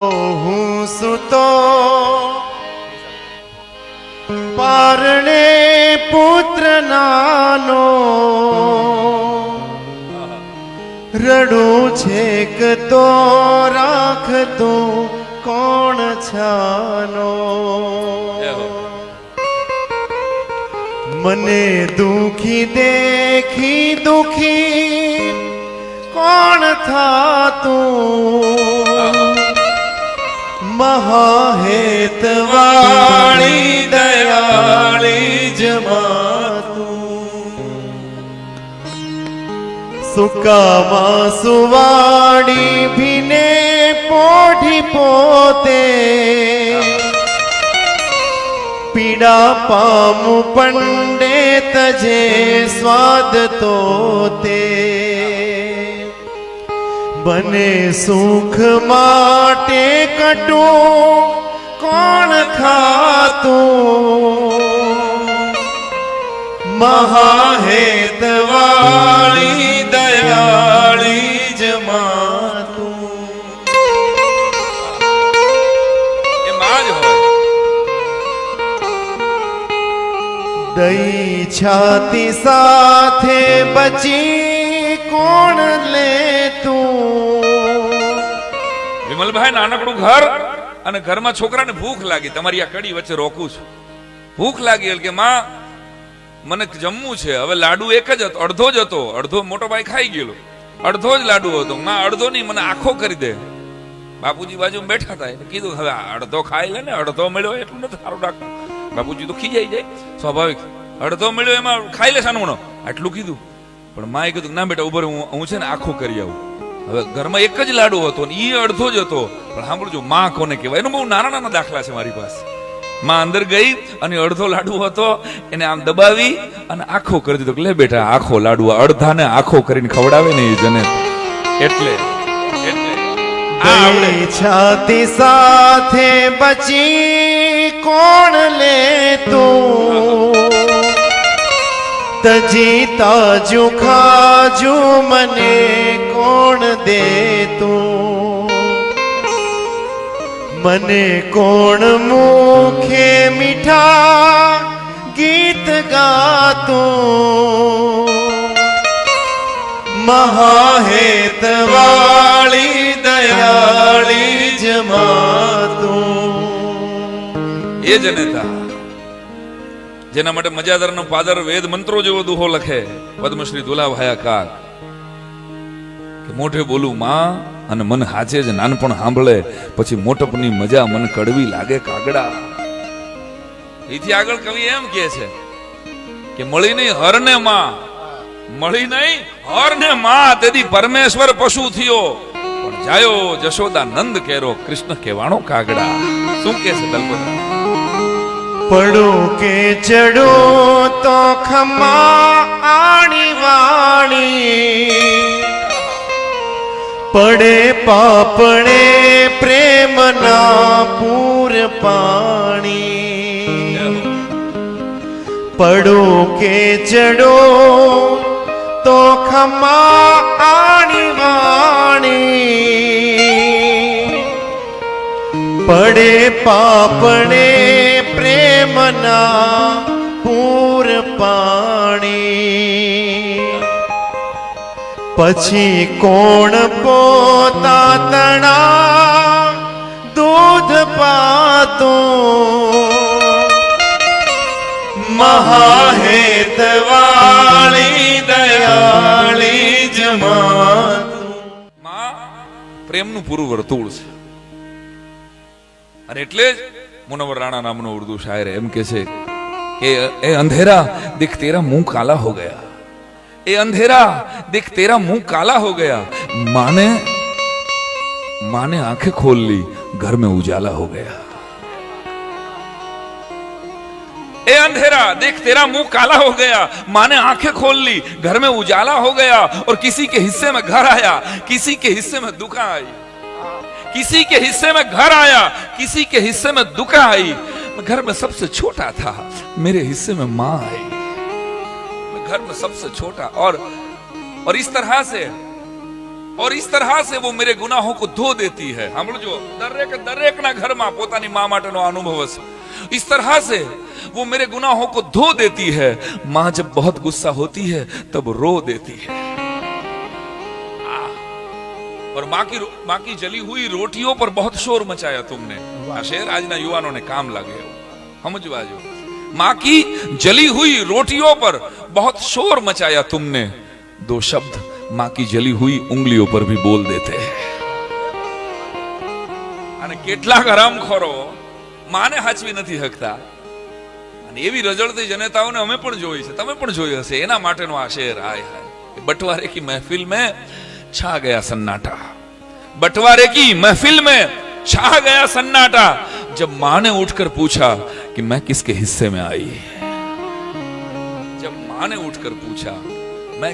હું સુતો પારણે પુત્ર નાનો રડું છેક તો રાખતો કોણ છાનો મને દુખી દેખી દુખી કોણ થાતું મહાહેતવાળી દયાળી જમાતું સુકામાં સુવાડી ભીને પોઢી પોતે પીડા પામુ પંડે તજે સ્વાદ તો તે બને સુખ માટે કટું કોણ ખાતું મહાહેતવાળી દયાળી જમાતું એ માં જ હોય. દઈ છાતી સાથે બચી કોણ લે વિમલભાઈ, નાનકડું ઘર અને ઘરમાં છોકરાને ભૂખ લાગી. તમારી આ કડી વચ્ચે રોકું છું. ભૂખ લાગી એટલે કે માં મને જમવું છે. હવે લાડુ એક જ હતો, અડધો જ હતો. અડધો મોટો ભાઈ ખાઈ ગયેલો, અડધો જ લાડુ હતો. માં અડધો નહીં, મને આખો કરી દે. બાપુજી બાજુ બેઠા હતા, કીધું હવે અડધો ખાઈ લે ને, અડધો મળ્યો એટલું નથી સારું રાખતું. બાપુજી તો ખીજાઈ જાય, સ્વાભાવિક. અડધો મળ્યો એમાં ખાઈ લે સાનું આટલું કીધું. પણ માએ કીધું ના બેટા ઉભર, હું છે ને આખો કરી આવું. હવે ઘરમાં એક જ લાડુ હતો ને એ અડધો જ હતો. પણ સાંભળજો, માં કોને કહેવાય એનો બહુ નાના નાના દાખલા છે મારી પાસે. માં અંદર ગઈ અને અડધો લાડુ હતો એને આમ દબાવી અને આખો કરી દીધો. લે બેટા આખો લાડુ, અડધાને આખો કરીને ખવડાવે ને એ જને. એટલે છાતી સાથે બચી કોણ લે તું તજી તાજુ ખાજુ મને કોણ દે તું મને કોણ મુખે મીઠા ગીત ગાતું મહાહેતવાળી દયાળી જમાતું એ જનેતા જેના માટે મજાદારનો પાદર વેદ મંત્રો જેવો દુહો લખે પદ્મશ્રી દુલાભાયા કાક કે મોઢે બોલું માં અને મન હાચે જ નાનપણ સાંભળે પછી મોટપની મજા મન કડવી લાગે કાગડા. એથી આગળ કવિ એમ કહે છે કે મળી નહીં હરને માં, મળી નહીં હરને માં તેથી પરમેશ્વર પશુ થયો પણ જાયો જશોદા નંદ કેરો કૃષ્ણ કહેવાણો કાગડા. શું કે છે દલપતરામ? પડો કે ચડો તો ખમા આણી વાણી પડે પાપણે પ્રેમના પૂર પાણી પડો કે ચડો તો ખમા આણી વાણી પડે પાપણે પ્રેમના પૂર પાણી પછી કોણ પોતા તણા દૂધ પાતું મહાહેતવાળી દયાળી જમાતું. માં પ્રેમનું પૂરું વર્તુળ છે. અને એટલે જ મુનવ્વર રાણા નામનો ઉર્દુ શાયર એમ કે છે કે એ અંધેરા દેખ તેરા મુંહ કાલા હો ગયા, એ અંધેરા देख तेरा मुंह काला हो गया, माने आंखें खोल ली घर में उजाला हो गया. ए अंधेरा देख तेरा मुंह काला हो गया, माने आंखें खोल ली घर में उजाला हो गया. और किसी के हिस्से में घर आया, किसी के हिस्से में दुख आई, किसी के हिस्से में घर आया, किसी के हिस्से में दुख आई. घर में सबसे छोटा था, मेरे हिस्से में मां आई. घर में सबसे छोटा और इस तरह से और इस तरह से वो मेरे गुनाहों को धो देती है। સાંભળજો, દરેક ના ઘરમાં પોતાની માં માટેનો અનુભવ હશે। इस तरह से वो मेरे गुनाहों को धो देती है। माँ जब बहुत गुस्सा होती है तब रो देती है। और माँ की जली हुई रोटियों पर बहुत शोर मचाया तुमने। આ શેર આજના યુવાનોને કામ લાગે એવું સમજવા જો। माँ की जली हुई रोटियों पर बहुत शोर मचाया तुमने। दो शब्द माँ की जली हुई उंगलियों पर भी बोल देते हैं। અને કેટલાક હરામખોરો માને હાચવી નથી શકતા અને એવી રજળતી જનતાઓને અમે પણ જોઈ છે, તમે પણ જોઈ હશે। એના માટેનો આ શેર હાય હાય। बंटवारे की महफिल में छा गया सन्नाटा। बंटवारे की महफिल में छा गया सन्नाटा जब मां ने उठकर पूछा कि मैं किसके हिस्से में आई। जब मां ने उठकर पूछा मैं